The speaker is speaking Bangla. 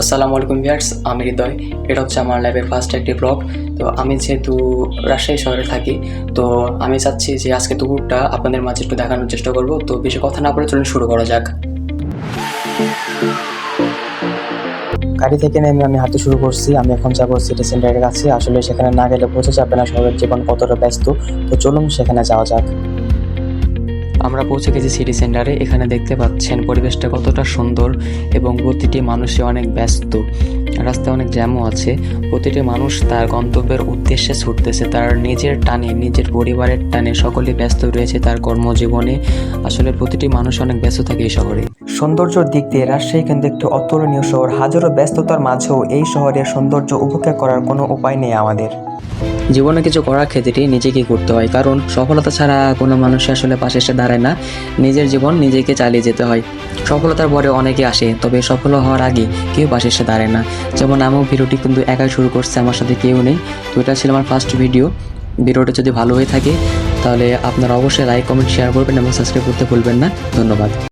আসসালামু আলাইকুম ভিউয়ার্স, আমি হৃদয়। এটা হচ্ছে আমার লাইফের ফার্স্ট একটি ব্লগ। তো আমি যেহেতু রাজশাহী শহরে থাকি, তো আমি চাচ্ছি যে আজকে দুপুরটা আপনাদের মাঝে একটু দেখানোর চেষ্টা করব। তো বেশি কথা না বলে চলুন শুরু করা যাক। গাড়ি থেকে নেমে আমি হাঁটতে শুরু করছি। আমি এখন যাবো সিটি সেন্টারের কাছে। আসলে সেখানে না গেলে বোঝা যাবে না শহরের জীবন কতটা ব্যস্ত। তো চলুন সেখানে যাওয়া যাক। আমরা পৌঁছে গেছি সিটি সেন্টারে। এখানে দেখতে পাচ্ছেন পরিবেশটা কতটা সুন্দর এবং প্রতিটি মানুষই অনেক ব্যস্ত। রাস্তায় অনেক জ্যামও আছে। প্রতিটি মানুষ তার গন্তব্যের উদ্দেশ্যে ছুটতেছে, তার নিজের টানে, নিজের পরিবারের টানে সকলেই ব্যস্ত রয়েছে তার কর্মজীবনে। আসলে প্রতিটি মানুষ অনেক ব্যস্ত থাকে এই শহরে। সৌন্দর্যের দিক দিয়ে রাজশাহী কিন্তু একটি অতুলনীয় শহর। হাজারো ব্যস্ততার মাঝেও এই শহরের সৌন্দর্য উপভোগ করার কোনো উপায় নেই আমাদের। জীবনে কিছু করার ক্ষেত্রে নিজেকেই করতে হয়, কারণ সফলতা ছাড়া কোনো মানুষই আসলে পাশে এসে দাঁড়ায় না। নিজের জীবন নিজেকে চালিয়ে যেতে হয়। সফলতার পরে অনেকে আসে, তবে সফল হওয়ার আগে কেউ পাশে এসে দাঁড়ায় না। যেমন আমিও ভিডিওটি কিন্তু একাই শুরু করছি, আমার সাথে কেউ নেই। তো এটা ছিল আমার ফার্স্ট ভিডিও। ভিডিওটা যদি ভালো হয়ে থাকে তাহলে আপনারা অবশ্যই লাইক, কমেন্ট, শেয়ার করবেন এবং সাবস্ক্রাইব করতে ভুলবেন না। ধন্যবাদ।